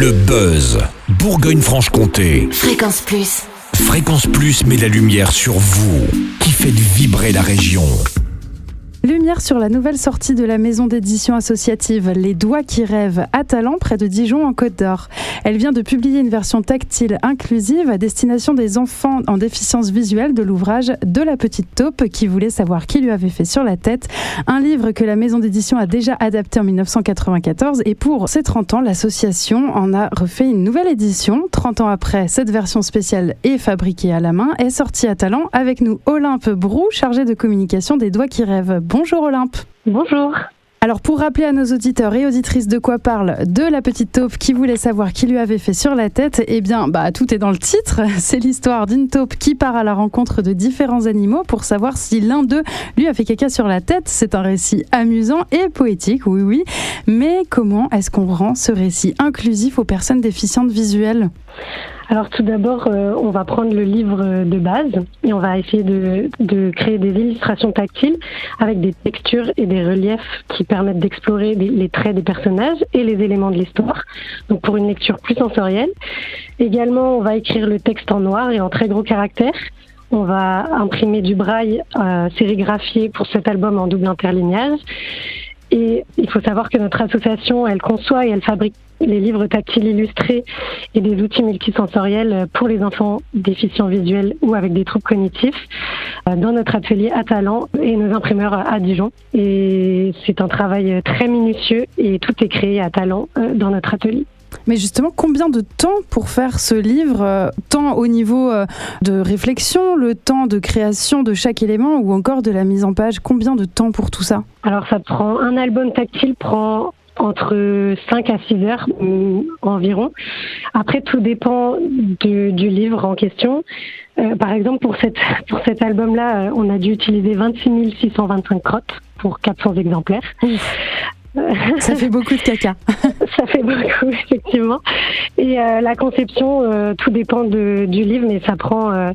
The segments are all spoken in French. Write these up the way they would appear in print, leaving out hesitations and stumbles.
Le buzz Bourgogne-Franche-Comté. Fréquence Plus. Fréquence Plus met la lumière sur vous, qui faites vibrer la région. Lumière sur la nouvelle sortie de la maison d'édition associative Les Doigts qui rêvent à Talent, près de Dijon en Côte d'Or. Elle vient de publier une version tactile inclusive à destination des enfants en déficience visuelle de l'ouvrage De la petite taupe qui voulait savoir qui lui avait fait sur la tête. Un livre que la maison d'édition a déjà adapté en 1994 et pour ses 30 ans, l'association en a refait une nouvelle édition. 30 ans après, cette version spéciale est fabriquée à la main, est sortie à Talent. Avec nous, Olympe Brou, chargée de communication des Doigts qui rêvent. Bonjour Olympe. Bonjour. Alors pour rappeler à nos auditeurs et auditrices de quoi parle De la petite taupe qui voulait savoir qui lui avait fait sur la tête, eh bien tout est dans le titre. C'est l'histoire d'une taupe qui part à la rencontre de différents animaux pour savoir si l'un d'eux lui a fait caca sur la tête. C'est un récit amusant et poétique, oui. Mais comment est-ce qu'on rend ce récit inclusif aux personnes déficientes visuelles ? Alors tout d'abord, on va prendre le livre de base et on va essayer de créer des illustrations tactiles avec des textures et des reliefs qui permettent d'explorer les traits des personnages et les éléments de l'histoire, donc pour une lecture plus sensorielle. Également, on va écrire le texte en noir et en très gros caractères. On va imprimer du braille sérigraphié pour cet album en double interlignage. Et il faut savoir que notre association, elle conçoit et elle fabrique les livres tactiles illustrés et des outils multisensoriels pour les enfants déficients visuels ou avec des troubles cognitifs dans notre atelier à Talent et nos imprimeurs à Dijon. Et c'est un travail très minutieux et tout est créé à Talent dans notre atelier. Mais justement, combien de temps pour faire ce livre, tant au niveau de réflexion, le temps de création de chaque élément ou encore de la mise en page, combien de temps pour tout ça ? Alors un album tactile prend entre 5 à 6 heures environ. Après, tout dépend du livre en question. Par exemple, pour cet album-là, on a dû utiliser 26 625 crottes pour 400 exemplaires. Ça fait beaucoup de caca. Ça fait beaucoup, effectivement. Et la conception, tout dépend du livre, mais ça prend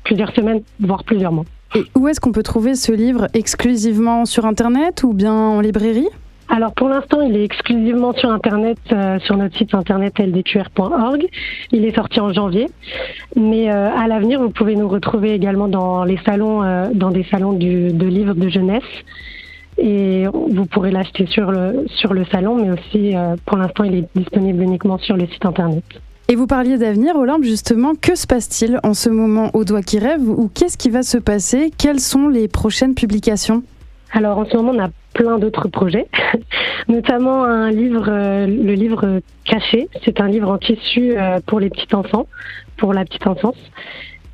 plusieurs semaines, voire plusieurs mois. Et où est-ce qu'on peut trouver ce livre ? Exclusivement sur Internet ou bien en librairie ? Alors pour l'instant, il est exclusivement sur Internet, sur notre site internet ldqr.org. Il est sorti en janvier. Mais à l'avenir, vous pouvez nous retrouver également dans les salons, dans des salons de livres de jeunesse. Et vous pourrez l'acheter sur le salon, mais aussi pour l'instant il est disponible uniquement sur le site internet. Et vous parliez d'avenir, Olympe, justement, que se passe-t-il en ce moment aux Doigts qui rêvent ou qu'est-ce qui va se passer ? Quelles sont les prochaines publications ? Alors en ce moment on a plein d'autres projets, notamment le livre Caché. C'est un livre en tissu pour les petits enfants, pour la petite enfance.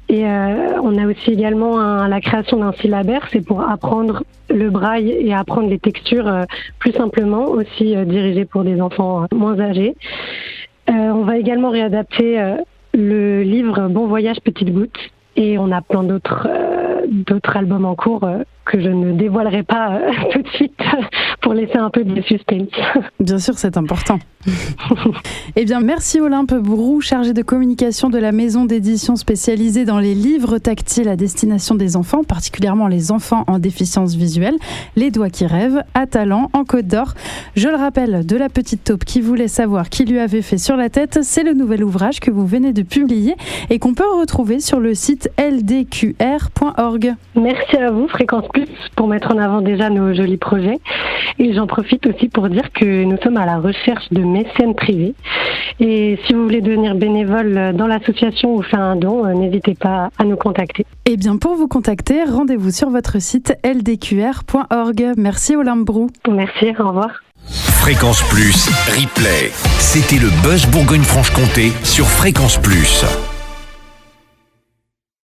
Et on a aussi également la création d'un syllabaire, c'est pour apprendre le braille et apprendre les textures plus simplement, aussi dirigé pour des enfants moins âgés. On va également réadapter le livre Bon voyage petite goutte et on a plein d'autres albums en cours que je ne dévoilerai pas tout de suite pour laisser un peu de suspense. Bien sûr, c'est important. Eh bien, merci Olympe Brou, chargée de communication de la maison d'édition spécialisée dans les livres tactiles à destination des enfants, particulièrement les enfants en déficience visuelle, Les Doigts qui rêvent, à Talent, en Côte d'Or. Je le rappelle, De la petite taupe qui voulait savoir qui lui avait fait sur la tête, c'est le nouvel ouvrage que vous venez de publier et qu'on peut retrouver sur le site ldqr.org. Merci à vous, Fréquence Plus, pour mettre en avant déjà nos jolis projets. Et j'en profite aussi pour dire que nous sommes à la recherche de mécènes privés. Et si vous voulez devenir bénévole dans l'association ou faire un don, n'hésitez pas à nous contacter. Eh bien, pour vous contacter, rendez-vous sur votre site ldqr.org. Merci Olympe Brou. Merci, au revoir. Fréquence Plus, replay. C'était le buzz Bourgogne-Franche-Comté sur Fréquence Plus.